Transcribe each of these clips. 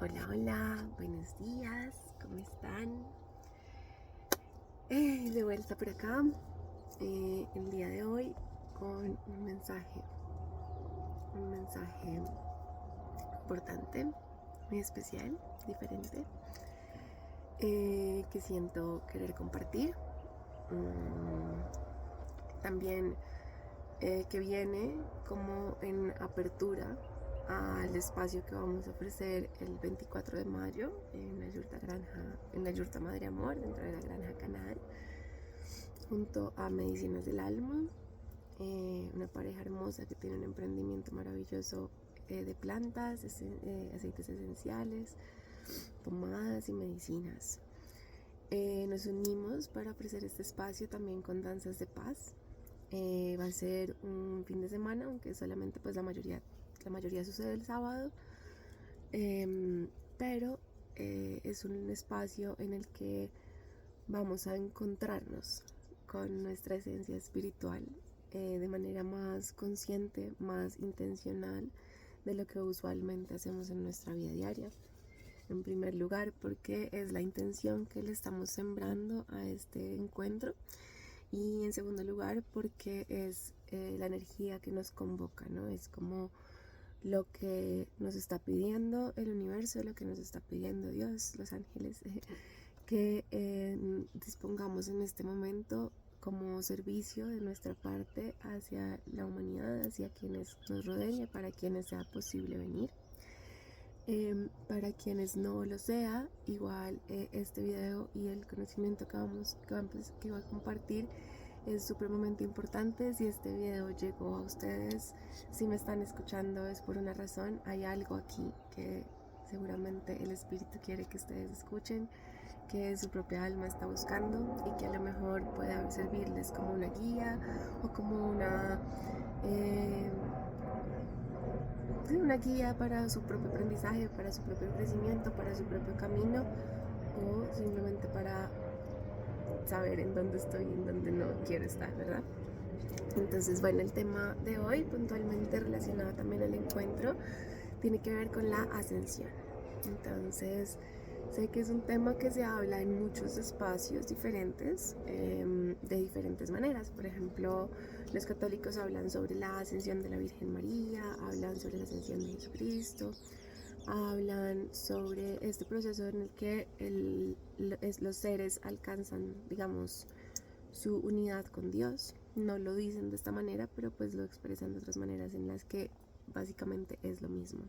Hola, hola, buenos días, ¿cómo están? De vuelta por acá, el día de hoy con un mensaje importante, muy especial, diferente, que siento querer compartir. También que viene como en apertura al espacio que vamos a ofrecer el 24 de mayo en la Yurta Madre Amor, dentro de la Granja Canal, junto a Medicinas del Alma, una pareja hermosa que tiene un emprendimiento maravilloso de plantas, aceites esenciales, pomadas y medicinas. Nos unimos para ofrecer este espacio también con danzas de paz. Va a ser un fin de semana, aunque solamente pues la mayoría sucede el sábado, pero es un espacio en el que vamos a encontrarnos con nuestra esencia espiritual de manera más consciente, más intencional de lo que usualmente hacemos en nuestra vida diaria. En primer lugar, porque es la intención que le estamos sembrando a este encuentro. Y en segundo lugar, porque es la energía que nos convoca, ¿no? Es como lo que nos está pidiendo el universo, lo que nos está pidiendo Dios, los ángeles, que dispongamos en este momento como servicio de nuestra parte hacia la humanidad, hacia quienes nos rodean y para quienes sea posible venir. Para quienes no lo sea, igual este video y el conocimiento que va a compartir es supremamente importante. Si este video llegó a ustedes, si me están escuchando, es por una razón. Hay algo aquí que seguramente el espíritu quiere que ustedes escuchen, que su propia alma está buscando y que a lo mejor pueda servirles como una guía o como una guía para su propio aprendizaje, para su propio crecimiento, para su propio camino, o simplemente para saber en dónde estoy y en dónde no quiero estar, ¿verdad? Entonces, bueno, el tema de hoy, puntualmente relacionado también al encuentro, tiene que ver con la ascensión. Entonces, sé que es un tema que se habla en muchos espacios diferentes, de diferentes maneras. Por ejemplo, los católicos hablan sobre la ascensión de la Virgen María, hablan sobre la ascensión de Jesucristo, hablan sobre este proceso en el que los seres alcanzan, digamos, su unidad con Dios. No lo dicen de esta manera, pero pues lo expresan de otras maneras en las que básicamente es lo mismo.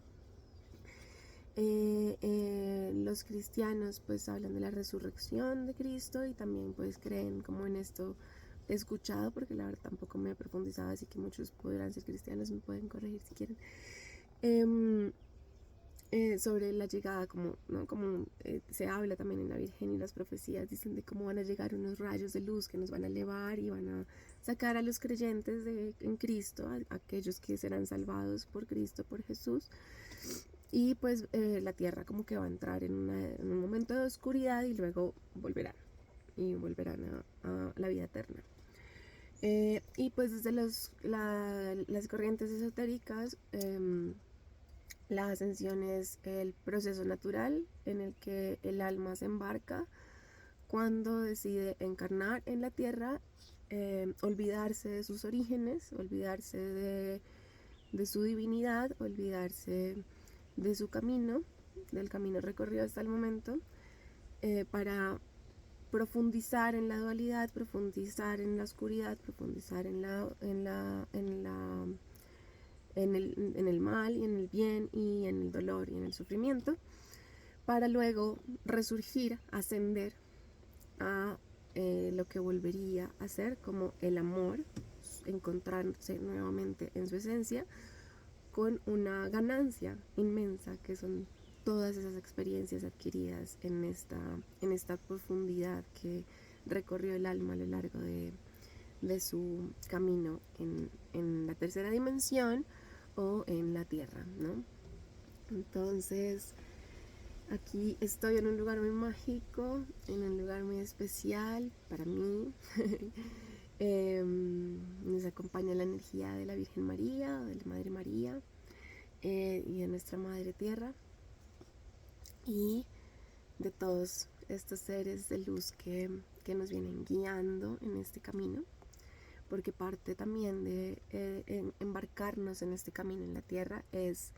Los cristianos pues hablan de la resurrección de Cristo y también pues creen como en esto. He escuchado, porque la verdad tampoco me he profundizado, así que muchos podrán ser cristianos, me pueden corregir si quieren, sobre la llegada, como, ¿no? Como se habla también en la Virgen y las profecías dicen de cómo van a llegar unos rayos de luz que nos van a elevar y van a sacar a los creyentes en Cristo, a aquellos que serán salvados por Cristo, por Jesús. Y pues la tierra como que va a entrar en un momento de oscuridad y luego volverán a la vida eterna. Y pues desde las corrientes esotéricas, la ascensión es el proceso natural en el que el alma se embarca cuando decide encarnar en la tierra, olvidarse de sus orígenes, olvidarse de su divinidad, olvidarse de su camino, del camino recorrido hasta el momento, para profundizar en la dualidad, profundizar en la oscuridad, profundizar en el mal y en el bien y en el dolor y en el sufrimiento, para luego resurgir, ascender a lo que volvería a ser como el amor, encontrándose nuevamente en su esencia, con una ganancia inmensa que son todas esas experiencias adquiridas en esta profundidad que recorrió el alma a lo largo de su camino en la tercera dimensión o en la tierra, ¿no? Entonces, aquí estoy en un lugar muy mágico, en un lugar muy especial para mí. Nos acompaña la energía de la Virgen María, de la Madre María, y de nuestra Madre Tierra. y de todos estos seres de luz que nos vienen guiando en este camino, porque parte también de embarcarnos en este camino en la tierra es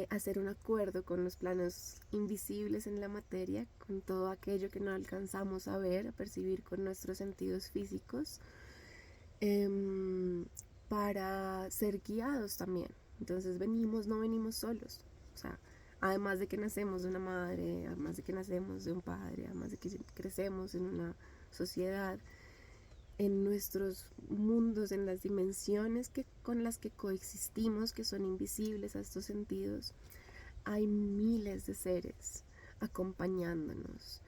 hacer un acuerdo con los planos invisibles en la materia, con todo aquello que no alcanzamos a ver, a percibir con nuestros sentidos físicos, para ser guiados también. Entonces no venimos solos. O sea, además de que nacemos de una madre, además de que nacemos de un padre, además de que crecemos en una sociedad, en nuestros mundos, en las dimensiones con las que coexistimos, que son invisibles a estos sentidos, hay miles de seres acompañándonos,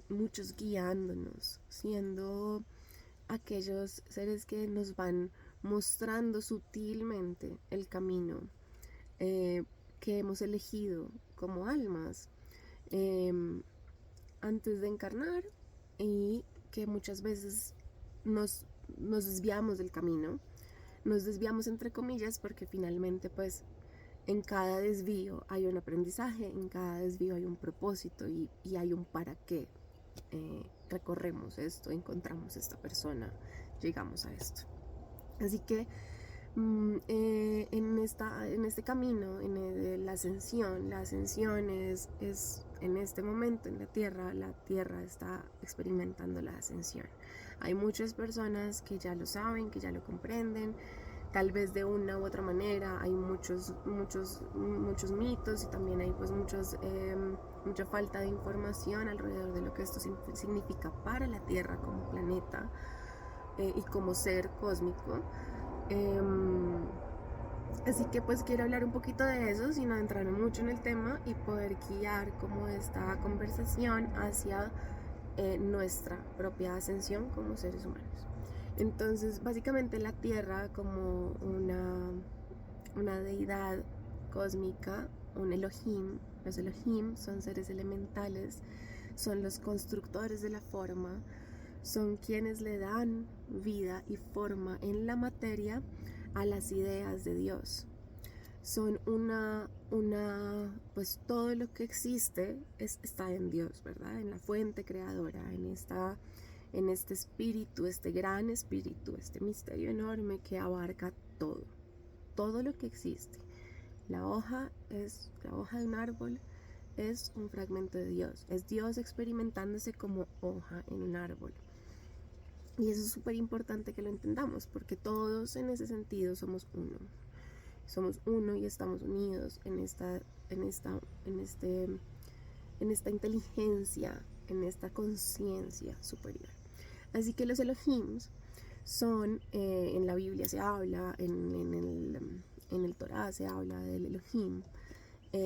muchos guiándonos, siendo aquellos seres que nos van mostrando sutilmente el camino que hemos elegido como almas antes de encarnar, y que muchas veces nos desviamos del camino, nos desviamos entre comillas, porque finalmente pues en cada desvío hay un aprendizaje, en cada desvío hay un propósito y hay un para qué. Recorremos esto, encontramos esta persona, llegamos a esto. Así que en este camino, la ascensión es en este momento en la tierra está experimentando la ascensión. Hay muchas personas que ya lo saben, que ya lo comprenden, tal vez de una u otra manera. Hay muchos mitos, y también hay pues mucha falta de información alrededor de lo que esto significa para la Tierra como planeta y como ser cósmico. Así que pues quiero hablar un poquito de eso sin adentrarme mucho en el tema y poder guiar como esta conversación hacia nuestra propia ascensión como seres humanos. Entonces básicamente la Tierra como una deidad cósmica, un Elohim. Los Elohim son seres elementales, son los constructores de la forma, son quienes le dan vida y forma en la materia a las ideas de Dios. Son pues todo lo que existe está en Dios, ¿verdad? En la fuente creadora, en este espíritu, este gran espíritu, este misterio enorme que abarca todo lo que existe. La hoja de un árbol es un fragmento de Dios, es Dios experimentándose como hoja en un árbol. Y eso es súper importante que lo entendamos, porque todos en ese sentido somos uno. Somos uno y estamos unidos en esta inteligencia, en esta conciencia superior. Así que los Elohims son, en la Biblia se habla, en el Torah se habla del Elohim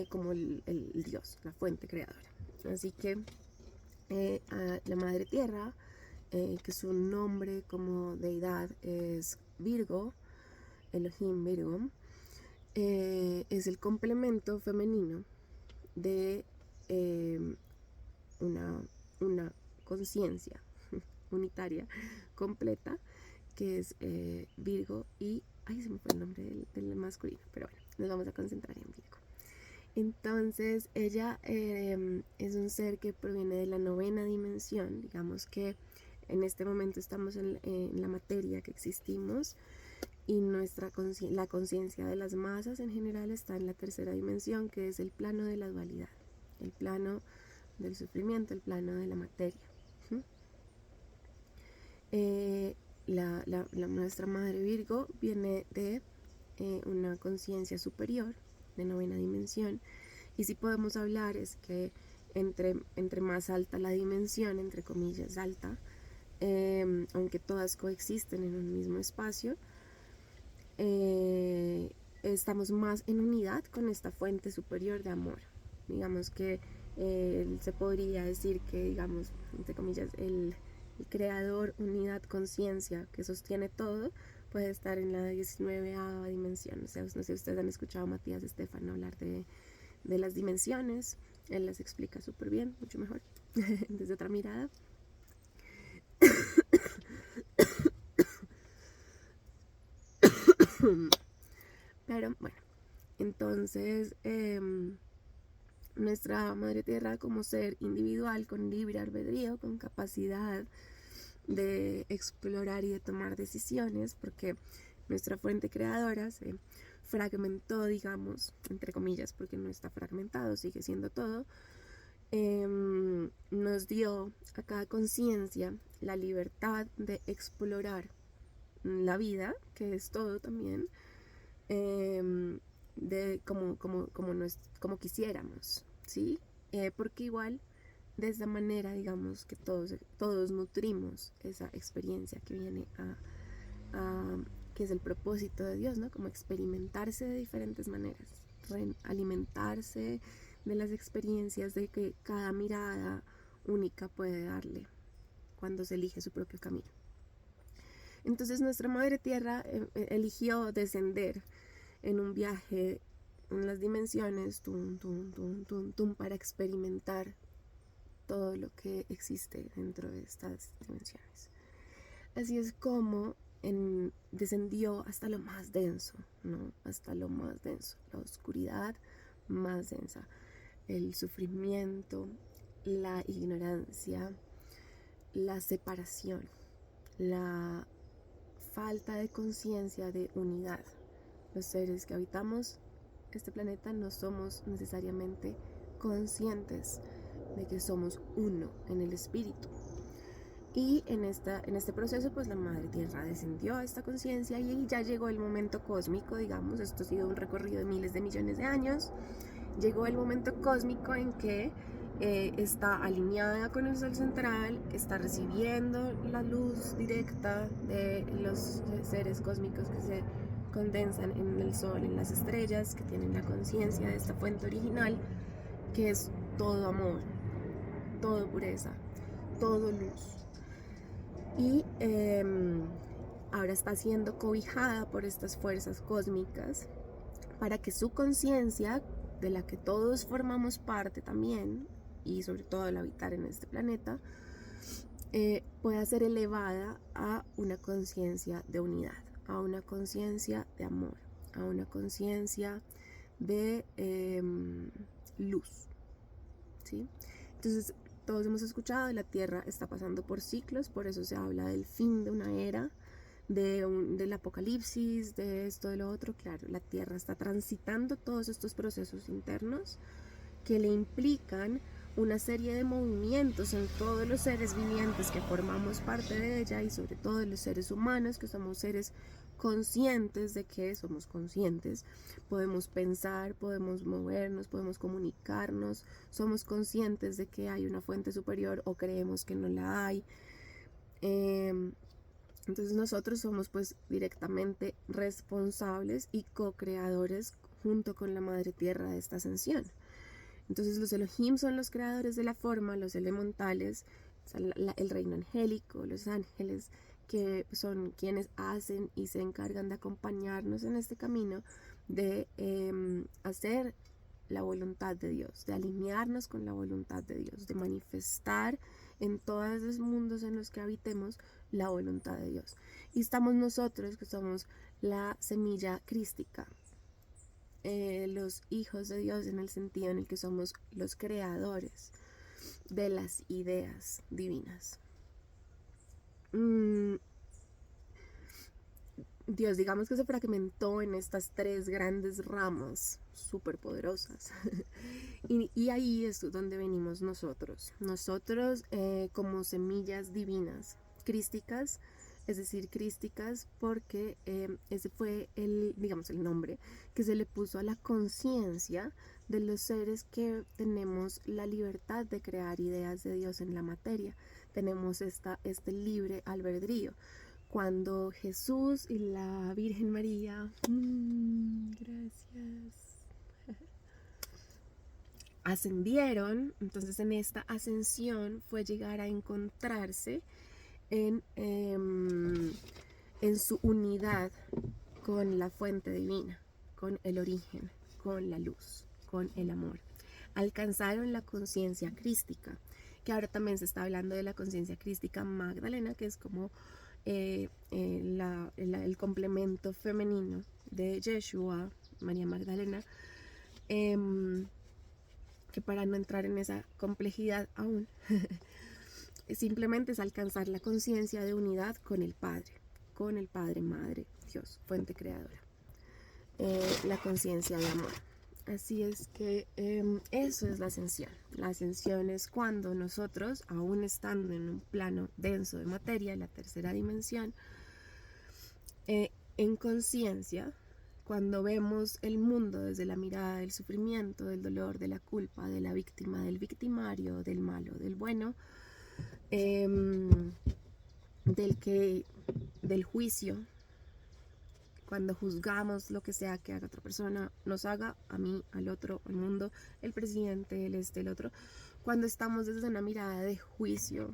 como el Dios, la fuente creadora. Así que la Madre Tierra, que su nombre como deidad es Virgo, Elohim Virgo, es el complemento femenino de una conciencia unitaria completa, que es Virgo, y se me fue el nombre del masculino, pero bueno, nos vamos a concentrar en Virgo. Entonces ella es un ser que proviene de la 9ª dimensión. Digamos que en este momento estamos en la materia que existimos, y la conciencia de las masas en general está en la 3ª dimensión, que es el plano de la dualidad, el plano del sufrimiento, el plano de la materia. Nuestra madre Virgo viene de una conciencia superior de 9ª dimensión, y si podemos hablar es que entre más alta la dimensión, entre comillas alta, aunque todas coexisten en un mismo espacio, estamos más en unidad con esta fuente superior de amor. Digamos que se podría decir que, digamos, entre comillas, el creador, unidad, conciencia que sostiene todo, puede estar en la 19ª dimensión. O sea, no sé si ustedes han escuchado a Matías Estefano hablar de las dimensiones. Él las explica súper bien, mucho mejor, desde otra mirada. Pero bueno, entonces nuestra Madre Tierra como ser individual, con libre albedrío, con capacidad de explorar y de tomar decisiones, porque nuestra fuente creadora se fragmentó, digamos, entre comillas, porque no está fragmentado, sigue siendo todo, nos dio a cada conciencia la libertad de explorar la vida, que es todo también, de como quisiéramos, ¿sí? Porque igual de esa manera, digamos, que todos nutrimos esa experiencia que viene que es el propósito de Dios, ¿no? Como experimentarse de diferentes maneras, alimentarse de las experiencias de que cada mirada única puede darle cuando se elige su propio camino. Entonces nuestra Madre Tierra eligió descender en un viaje en las dimensiones para experimentar todo lo que existe dentro de estas dimensiones. Así es como descendió hasta lo más denso, ¿no? Hasta lo más denso, la oscuridad más densa, el sufrimiento, la ignorancia, la separación, la falta de conciencia de unidad. Los seres que habitamos este planeta no somos necesariamente conscientes de que somos uno en el espíritu. Y en este proceso, pues la Madre Tierra descendió a esta conciencia y ya llegó el momento cósmico, digamos. Esto ha sido un recorrido de miles de millones de años. Llegó el momento cósmico en que está alineada con el Sol central, está recibiendo la luz directa de los seres cósmicos que se condensan en el Sol, en las estrellas, que tienen la conciencia de esta fuente original, que es todo amor, todo pureza, todo luz. Y ahora está siendo cobijada por estas fuerzas cósmicas para que su conciencia, de la que todos formamos parte también, y sobre todo al habitar en este planeta, pueda ser elevada a una conciencia de unidad, a una conciencia de amor, a una conciencia de luz, ¿sí? Entonces, todos hemos escuchado, la Tierra está pasando por ciclos, por eso se habla del fin de una era, del apocalipsis, de esto, de lo otro. Claro, la Tierra está transitando todos estos procesos internos que le implican una serie de movimientos en todos los seres vivientes que formamos parte de ella, y sobre todo en los seres humanos, que somos seres conscientes de que somos conscientes, podemos pensar, podemos movernos, podemos comunicarnos, somos conscientes de que hay una fuente superior o creemos que no la hay. Entonces nosotros somos pues directamente responsables y co-creadores junto con la Madre Tierra de esta ascensión. Entonces los Elohim son los creadores de la forma, los elementales, el reino angélico, los ángeles, que son quienes hacen y se encargan de acompañarnos en este camino de hacer la voluntad de Dios, de alinearnos con la voluntad de Dios, de manifestar en todos los mundos en los que habitemos la voluntad de Dios. Y estamos nosotros, que somos la semilla crística, los hijos de Dios, en el sentido en el que somos los creadores de las ideas divinas. Dios, digamos que se fragmentó en estas tres grandes ramas súper poderosas. y ahí es donde venimos nosotros. Nosotros como semillas divinas, crísticas, es decir, crísticas porque ese fue el nombre que se le puso a la conciencia de los seres que tenemos la libertad de crear ideas de Dios en la materia. Tenemos este libre albedrío. Cuando Jesús y la Virgen María, gracias, ascendieron, entonces en esta ascensión fue llegar a encontrarse en su unidad con la fuente divina, con el origen, con la luz, con el amor. Alcanzaron la conciencia crística, que ahora también se está hablando de la conciencia crística magdalena, que es como el complemento femenino de Yeshua, María Magdalena, que para no entrar en esa complejidad aún, simplemente es alcanzar la conciencia de unidad con el Padre, Madre, Dios, fuente creadora, la conciencia de amor. Así es que eso es la ascensión. La ascensión es cuando nosotros, aún estando en un plano denso de materia, la tercera dimensión, en conciencia, cuando vemos el mundo desde la mirada del sufrimiento, del dolor, de la culpa, de la víctima, del victimario, del malo, del bueno, del juicio, cuando juzgamos lo que sea que haga otra persona, nos haga, a mí, al otro, al mundo, el presidente, el otro, cuando estamos desde una mirada de juicio,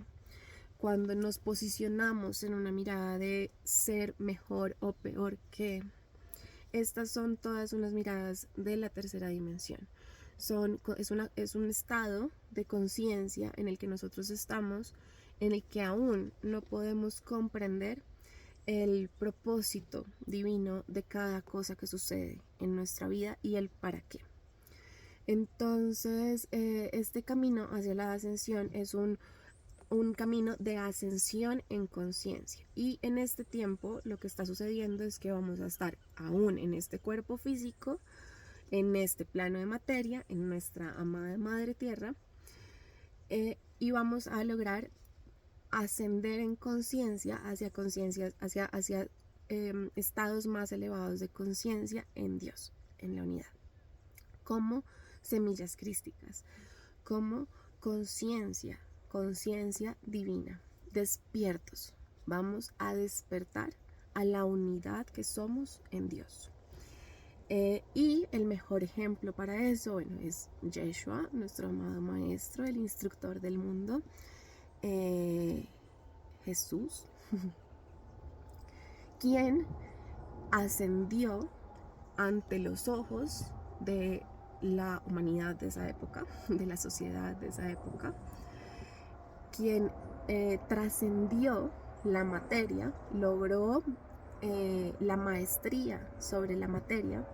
cuando nos posicionamos en una mirada de ser mejor o peor que, estas son todas unas miradas de la tercera dimensión. Es un estado de conciencia en el que nosotros estamos, en el que aún no podemos comprender el propósito divino de cada cosa que sucede en nuestra vida y el para qué. Entonces, este camino hacia la ascensión es un camino de ascensión en conciencia. Y en este tiempo lo que está sucediendo es que vamos a estar aún en este cuerpo físico, en este plano de materia, en nuestra amada Madre Tierra, y vamos a lograr ascender en conciencia hacia estados más elevados de conciencia en Dios, en la unidad, como semillas crísticas, como conciencia divina, despiertos. Vamos a despertar a la unidad que somos en Dios. Y el mejor ejemplo para eso, bueno, es Yeshua, nuestro amado Maestro, el instructor del mundo, Jesús, quien ascendió ante los ojos de la humanidad de esa época, de la sociedad de esa época, quien trascendió la materia, logró la maestría sobre la materia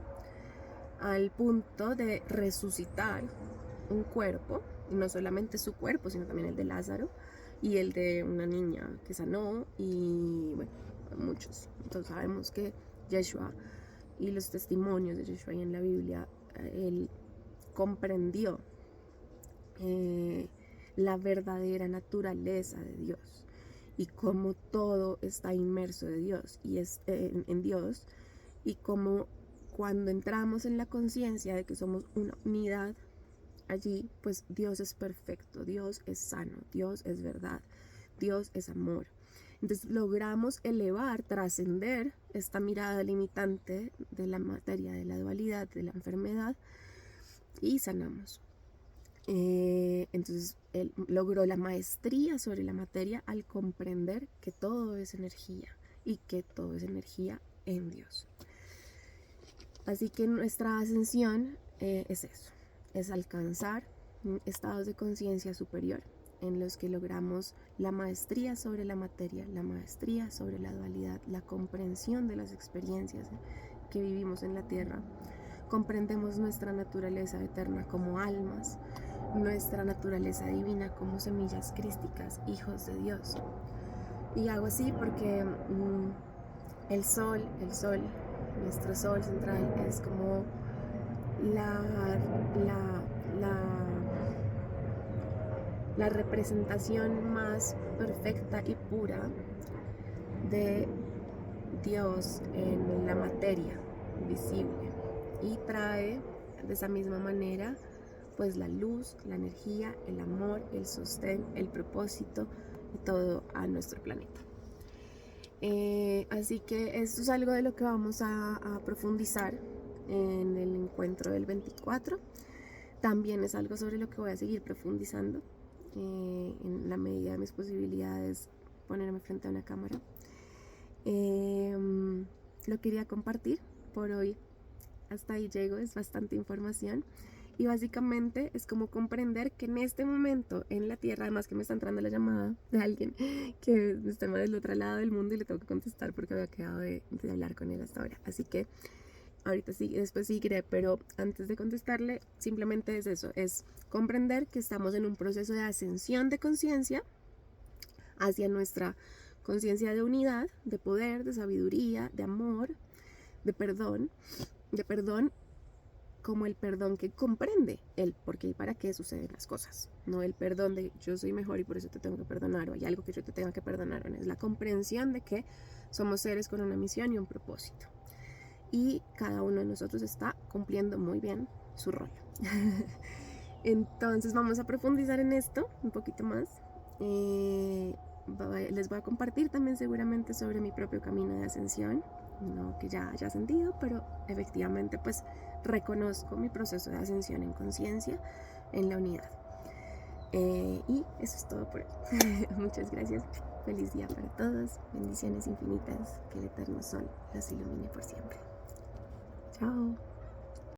al punto de resucitar un cuerpo, y no solamente su cuerpo, sino también el de Lázaro y el de una niña que sanó, y bueno, muchos. Entonces sabemos que Yeshua y los testimonios de Yeshua en la Biblia, él comprendió la verdadera naturaleza de Dios y cómo todo está inmerso de Dios y en Dios, y cómo cuando entramos en la conciencia de que somos una unidad, allí pues Dios es perfecto, Dios es sano, Dios es verdad, Dios es amor. Entonces logramos elevar, trascender esta mirada limitante de la materia, de la dualidad, de la enfermedad, y sanamos. Entonces él logró la maestría sobre la materia al comprender que todo es energía y que todo es energía en Dios. Así que nuestra ascensión es eso, es alcanzar estados de conciencia superior en los que logramos la maestría sobre la materia, la maestría sobre la dualidad, la comprensión de las experiencias que vivimos en la tierra. Comprendemos nuestra naturaleza eterna como almas, nuestra naturaleza divina como semillas crísticas, hijos de Dios. Y hago así porque el sol, nuestro sol central, es como la representación más perfecta y pura de Dios en la materia visible, y trae de esa misma manera pues la luz, la energía, el amor, el sostén, el propósito y todo a nuestro planeta. Así que esto es algo de lo que vamos a profundizar en el encuentro del 24. También es algo sobre lo que voy a seguir profundizando en la medida de mis posibilidades, ponerme frente a una cámara. Lo quería compartir por hoy. Hasta ahí llego, es bastante información. Y básicamente es como comprender que en este momento en la Tierra, además que me está entrando la llamada de alguien que está del otro lado del mundo y le tengo que contestar porque había quedado de hablar con él hasta ahora. Así que ahorita sí, después seguiré, pero antes de contestarle, simplemente es eso, es comprender que estamos en un proceso de ascensión de conciencia hacia nuestra conciencia de unidad, de poder, de sabiduría, de amor, de perdón como el perdón que comprende el por qué y para qué suceden las cosas, no el perdón de yo soy mejor y por eso te tengo que perdonar, o hay algo que yo te tenga que perdonar, es la comprensión de que somos seres con una misión y un propósito, y cada uno de nosotros está cumpliendo muy bien su rol. Entonces vamos a profundizar en esto un poquito más. Les voy a compartir también seguramente sobre mi propio camino de ascensión, no que ya haya sentido, pero efectivamente pues reconozco mi proceso de ascensión en conciencia, en la unidad. Y eso es todo por hoy. Muchas gracias. Feliz día para todos. Bendiciones infinitas. Que el eterno sol los ilumine por siempre. Chao.